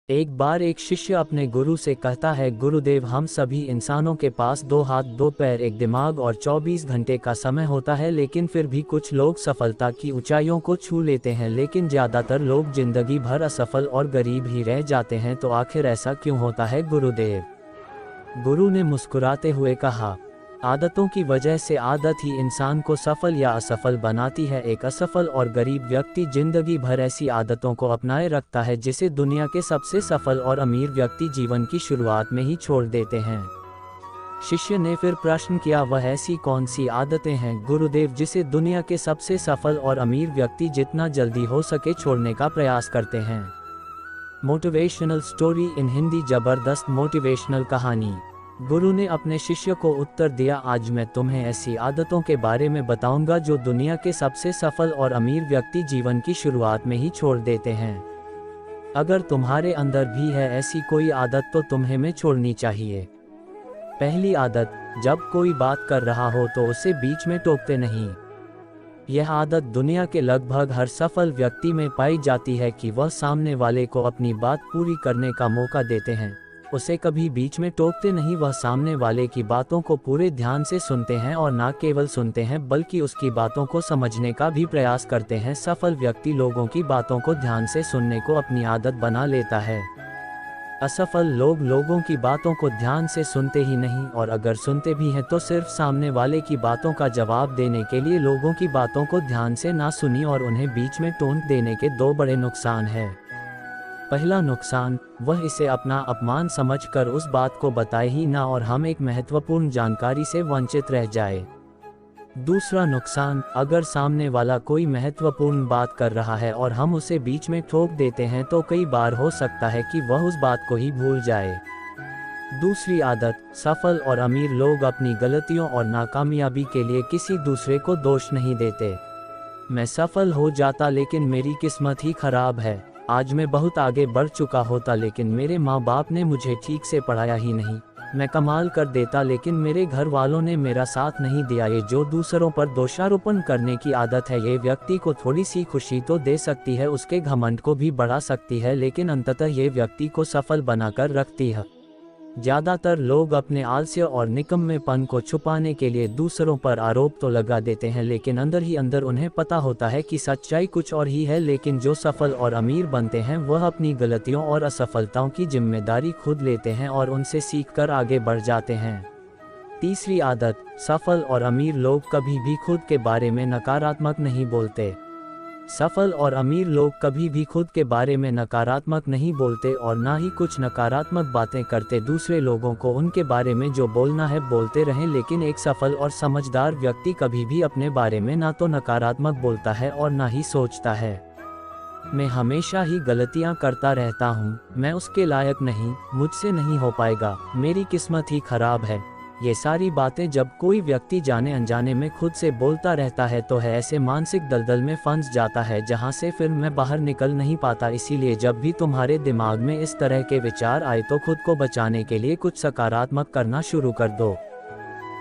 एक बार एक शिष्य अपने गुरु से कहता है, गुरुदेव, हम सभी इंसानों के पास 2 हाथ 2 पैर, एक दिमाग और 24 घंटे का समय होता है, लेकिन फिर भी कुछ लोग सफलता की ऊंचाइयों को छू लेते हैं, लेकिन ज़्यादातर लोग जिंदगी भर असफल और गरीब ही रह जाते हैं। तो आखिर ऐसा क्यों होता है गुरुदेव? गुरु ने मुस्कुराते हुए कहा, आदतों की वजह से आदत ही इंसान को सफल या असफल बनाती है। एक असफल और गरीब व्यक्ति जिंदगी भर ऐसी आदतों को अपनाए रखता है जिसे दुनिया के सबसे सफल और अमीर व्यक्ति जीवन की शुरुआत में ही छोड़ देते हैं। शिष्य ने फिर प्रश्न किया, वह ऐसी कौन सी आदतें हैं गुरुदेव जिसे दुनिया के सबसे सफल और अमीर व्यक्ति जितना जल्दी हो सके छोड़ने का प्रयास करते हैं? Motivational story in Hindi. जबरदस्त मोटिवेशनल कहानी। गुरु ने अपने शिष्य को उत्तर दिया, आज मैं तुम्हें ऐसी आदतों के बारे में बताऊंगा जो दुनिया के सबसे सफल और अमीर व्यक्ति जीवन की शुरुआत में ही छोड़ देते हैं। अगर तुम्हारे अंदर भी है ऐसी कोई आदत तो तुम्हें में छोड़नी चाहिए। पहली आदत, जब कोई बात कर रहा हो तो उसे बीच में टोकते नहीं। यह आदत दुनिया के लगभग हर सफल व्यक्ति में पाई जाती है कि वह सामने वाले को अपनी बात पूरी करने का मौका देते हैं, उसे कभी बीच में टोकते नहीं। वह सामने वाले की बातों को पूरे ध्यान से सुनते हैं और न केवल सुनते हैं बल्कि उसकी बातों को समझने का भी प्रयास करते हैं। सफल व्यक्ति लोगों की बातों को ध्यान से सुनने को अपनी आदत बना लेता है। असफल लोग लोगों की बातों को ध्यान से सुनते ही नहीं, और अगर सुनते भी हैं तो सिर्फ सामने वाले की बातों का जवाब देने के लिए। लोगों की बातों को ध्यान से ना सुनी और उन्हें बीच में टोक देने के 2 बड़े नुकसान हैं। पहला नुकसान, वह इसे अपना अपमान समझकर उस बात को बताए ही ना और हम एक महत्वपूर्ण जानकारी से वंचित रह जाए। दूसरा नुकसान, अगर सामने वाला कोई महत्वपूर्ण बात कर रहा है और हम उसे बीच में ठोक देते हैं तो कई बार हो सकता है कि वह उस बात को ही भूल जाए। दूसरी आदत, सफल और अमीर लोग अपनी गलतियों और नाकामयाबी के लिए किसी दूसरे को दोष नहीं देते। मैं सफल हो जाता लेकिन मेरी किस्मत ही खराब है। आज मैं बहुत आगे बढ़ चुका होता लेकिन मेरे माँ बाप ने मुझे ठीक से पढ़ाया ही नहीं। मैं कमाल कर देता लेकिन मेरे घर वालों ने मेरा साथ नहीं दिया। ये जो दूसरों पर दोषारोपण करने की आदत है, ये व्यक्ति को थोड़ी सी खुशी तो दे सकती है, उसके घमंड को भी बढ़ा सकती है, लेकिन अंततः ये व्यक्ति को सफल बनाकर रखती है। ज़्यादातर लोग अपने आलस्य और निकम्मेपन को छुपाने के लिए दूसरों पर आरोप तो लगा देते हैं, लेकिन अंदर ही अंदर उन्हें पता होता है कि सच्चाई कुछ और ही है। लेकिन जो सफल और अमीर बनते हैं वह अपनी गलतियों और असफलताओं की जिम्मेदारी खुद लेते हैं और उनसे सीखकर आगे बढ़ जाते हैं। तीसरी आदत, सफल और अमीर लोग कभी भी खुद के बारे में नकारात्मक नहीं बोलते। सफल और अमीर लोग कभी भी खुद के बारे में नकारात्मक नहीं बोलते और ना ही कुछ नकारात्मक बातें करते। दूसरे लोगों को उनके बारे में जो बोलना है बोलते रहें, लेकिन एक सफल और समझदार व्यक्ति कभी भी अपने बारे में ना तो नकारात्मक बोलता है और ना ही सोचता है, मैं हमेशा ही गलतियां करता रहता हूं, मैं उसके लायक नहीं, मुझसे नहीं हो पाएगा, मेरी किस्मत ही खराब है। ये सारी बातें जब कोई व्यक्ति जाने अनजाने में खुद से बोलता रहता है तो है ऐसे मानसिक दलदल में फंस जाता है जहां से फिर मैं बाहर निकल नहीं पाता। इसीलिए जब भी तुम्हारे दिमाग में इस तरह के विचार आए तो खुद को बचाने के लिए कुछ सकारात्मक करना शुरू कर दो।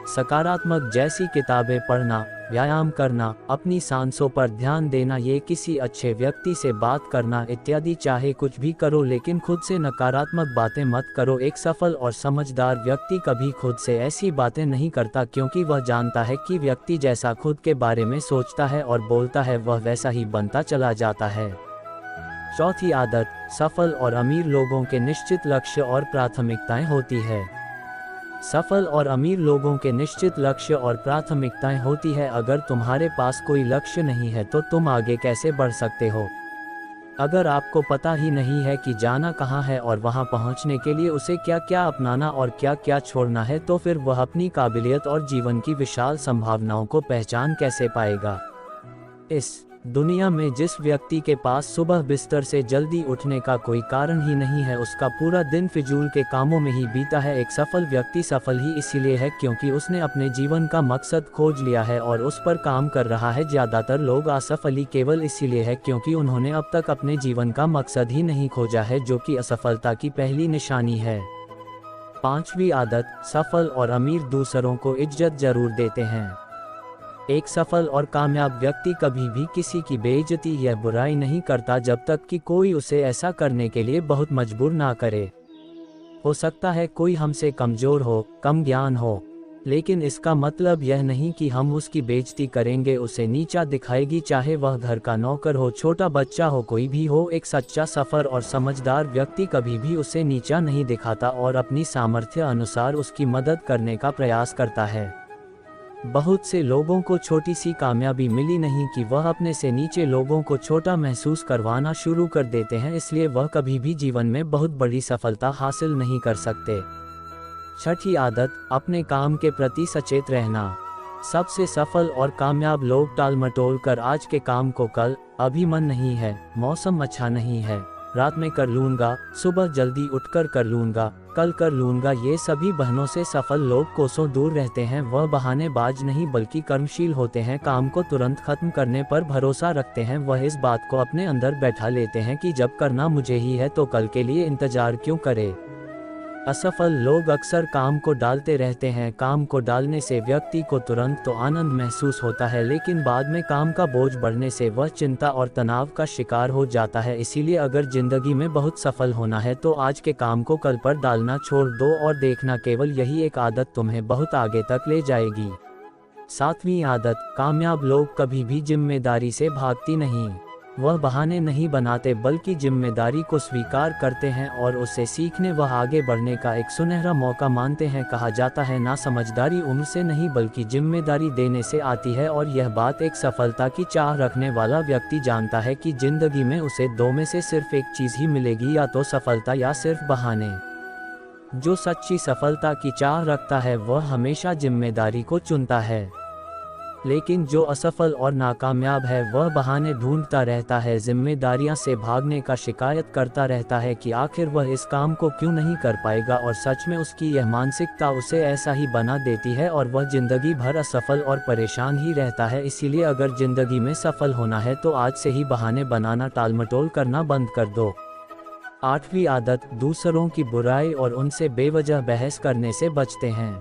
सकारात्मक जैसी किताबें पढ़ना, व्यायाम करना, अपनी सांसों पर ध्यान देना, ये किसी अच्छे व्यक्ति से बात करना इत्यादि। चाहे कुछ भी करो लेकिन खुद से नकारात्मक बातें मत करो। एक सफल और समझदार व्यक्ति कभी खुद से ऐसी बातें नहीं करता क्योंकि वह जानता है कि व्यक्ति जैसा खुद के बारे में सोचता है और बोलता है वह वैसा ही बनता चला जाता है। चौथी आदत, सफल और अमीर लोगों के निश्चित लक्ष्य और प्राथमिकताएं होती है। सफल और अमीर लोगों के निश्चित लक्ष्य और प्राथमिकताएं होती है। अगर तुम्हारे पास कोई लक्ष्य नहीं है तो तुम आगे कैसे बढ़ सकते हो? अगर आपको पता ही नहीं है कि जाना कहाँ है और वहां पहुंचने के लिए उसे क्या क्या अपनाना और क्या क्या छोड़ना है, तो फिर वह अपनी काबिलियत और जीवन की विशाल संभावनाओं को पहचान कैसे पाएगा? इस दुनिया में जिस व्यक्ति के पास सुबह बिस्तर से जल्दी उठने का कोई कारण ही नहीं है, उसका पूरा दिन फिजूल के कामों में ही बीता है। एक सफल व्यक्ति सफल ही इसीलिए है क्योंकि उसने अपने जीवन का मकसद खोज लिया है और उस पर काम कर रहा है। ज़्यादातर लोग असफल ही केवल इसीलिए है क्योंकि उन्होंने अब तक अपने जीवन का मकसद ही नहीं खोजा है, जो कि असफलता की पहली निशानी है। पांचवी आदत, सफल और अमीर दूसरों को इज्जत जरूर देते हैं। एक सफल और कामयाब व्यक्ति कभी भी किसी की बेइज्जती या बुराई नहीं करता जब तक कि कोई उसे ऐसा करने के लिए बहुत मजबूर ना करे। हो सकता है कोई हमसे कमजोर हो, कम ज्ञान हो, लेकिन इसका मतलब यह नहीं कि हम उसकी बेइज्जती करेंगे, उसे नीचा दिखाएगी, चाहे वह घर का नौकर हो, छोटा बच्चा हो, कोई भी हो। एक सच्चा, सफल और समझदार व्यक्ति कभी भी उसे नीचा नहीं दिखाता और अपनी सामर्थ्य अनुसार उसकी मदद करने का प्रयास करता है। बहुत से लोगों को छोटी सी कामयाबी मिली नहीं कि वह अपने से नीचे लोगों को छोटा महसूस करवाना शुरू कर देते हैं, इसलिए वह कभी भी जीवन में बहुत बड़ी सफलता हासिल नहीं कर सकते। छठी आदत, अपने काम के प्रति सचेत रहना। सबसे सफल और कामयाब लोग टाल-मटोल कर आज के काम को कल, अभी मन नहीं है, मौसम अच्छा नहीं है, रात में कर लूँगा, सुबह जल्दी उठकर कर लूँगा, कल कर लूँगा, ये सभी बहनों से सफल लोग कोसों दूर रहते हैं। वह बहानेबाज नहीं बल्कि कर्मशील होते हैं, काम को तुरंत खत्म करने पर भरोसा रखते हैं। वह इस बात को अपने अंदर बैठा लेते हैं कि जब करना मुझे ही है तो कल के लिए इंतजार क्यों करे। असफल लोग अक्सर काम को डालते रहते हैं। काम को डालने से व्यक्ति को तुरंत तो आनंद महसूस होता है, लेकिन बाद में काम का बोझ बढ़ने से वह चिंता और तनाव का शिकार हो जाता है। इसीलिए अगर जिंदगी में बहुत सफल होना है तो आज के काम को कल पर डालना छोड़ दो और देखना, केवल यही एक आदत तुम्हें बहुत आगे तक ले जाएगी। सातवीं आदत, कामयाब लोग कभी भी जिम्मेदारी से भागती नहीं। वह बहाने नहीं बनाते बल्कि जिम्मेदारी को स्वीकार करते हैं और उससे सीखने व आगे बढ़ने का एक सुनहरा मौका मानते हैं। कहा जाता है ना, समझदारी उम्र से नहीं बल्कि जिम्मेदारी देने से आती है, और यह बात एक सफलता की चाह रखने वाला व्यक्ति जानता है कि जिंदगी में उसे दो में से सिर्फ एक चीज ही मिलेगी, या तो सफलता या सिर्फ बहाने। जो सच्ची सफलता की चाह रखता है वह हमेशा जिम्मेदारी को चुनता है, लेकिन जो असफल और नाकामयाब है वह बहाने ढूंढता रहता है, जिम्मेदारियां से भागने का शिकायत करता रहता है कि आखिर वह इस काम को क्यों नहीं कर पाएगा, और सच में उसकी यह मानसिकता उसे ऐसा ही बना देती है और वह जिंदगी भर असफल और परेशान ही रहता है। इसीलिए अगर जिंदगी में सफल होना है तो आज से ही बहाने बनाना, टालमटोल करना बंद कर दो। आठवीं आदत, दूसरों की बुराई और उनसे बेवजह बहस करने से बचते हैं।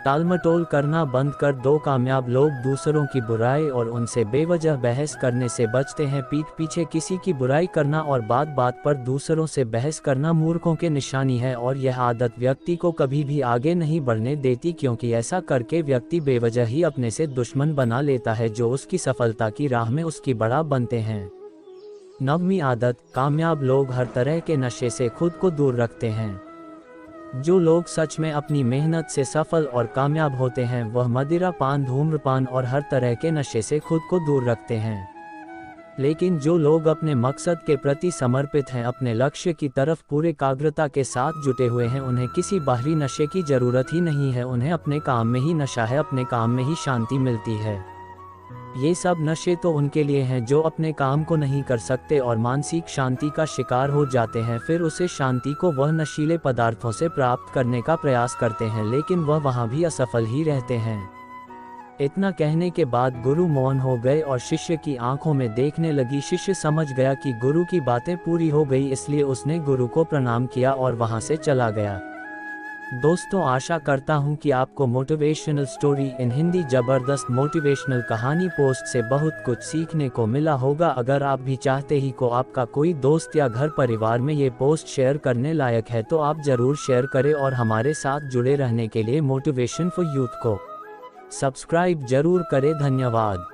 टालमटोल करना बंद कर दो। कामयाब लोग दूसरों की बुराई और उनसे बेवजह बहस करने से बचते हैं। पीठ पीछे किसी की बुराई करना और बात बात पर दूसरों से बहस करना मूर्खों के निशानी है, और यह आदत व्यक्ति को कभी भी आगे नहीं बढ़ने देती, क्योंकि ऐसा करके व्यक्ति बेवजह ही अपने से दुश्मन बना लेता है जो उसकी सफलता की राह में उसकी बड़ा बनते हैं। नववीं आदत, कामयाब लोग हर तरह के नशे से खुद को दूर रखते हैं। जो लोग सच में अपनी मेहनत से सफल और कामयाब होते हैं वह मदिरा पान, धूम्रपान और हर तरह के नशे से खुद को दूर रखते हैं। लेकिन जो लोग अपने मकसद के प्रति समर्पित हैं, अपने लक्ष्य की तरफ पूरे एकाग्रता के साथ जुटे हुए हैं, उन्हें किसी बाहरी नशे की जरूरत ही नहीं है। उन्हें अपने काम में ही नशा है, अपने काम में ही शांति मिलती है। ये सब नशे तो उनके लिए हैं जो अपने काम को नहीं कर सकते और मानसिक शांति का शिकार हो जाते हैं। फिर उसे शांति को वह नशीले पदार्थों से प्राप्त करने का प्रयास करते हैं, लेकिन वह वहाँ भी असफल ही रहते हैं। इतना कहने के बाद गुरु मौन हो गए और शिष्य की आंखों में देखने लगी। शिष्य समझ गया कि गुरु की बातें पूरी हो गई, इसलिए उसने गुरु को प्रणाम किया और वहाँ से चला गया। दोस्तों, आशा करता हूँ कि आपको मोटिवेशनल स्टोरी इन हिंदी जबरदस्त मोटिवेशनल कहानी पोस्ट से बहुत कुछ सीखने को मिला होगा। अगर आप भी चाहते ही को आपका कोई दोस्त या घर परिवार में ये पोस्ट शेयर करने लायक है तो आप जरूर शेयर करें, और हमारे साथ जुड़े रहने के लिए मोटिवेशन फॉर यूथ को सब्सक्राइब जरूर करें। धन्यवाद।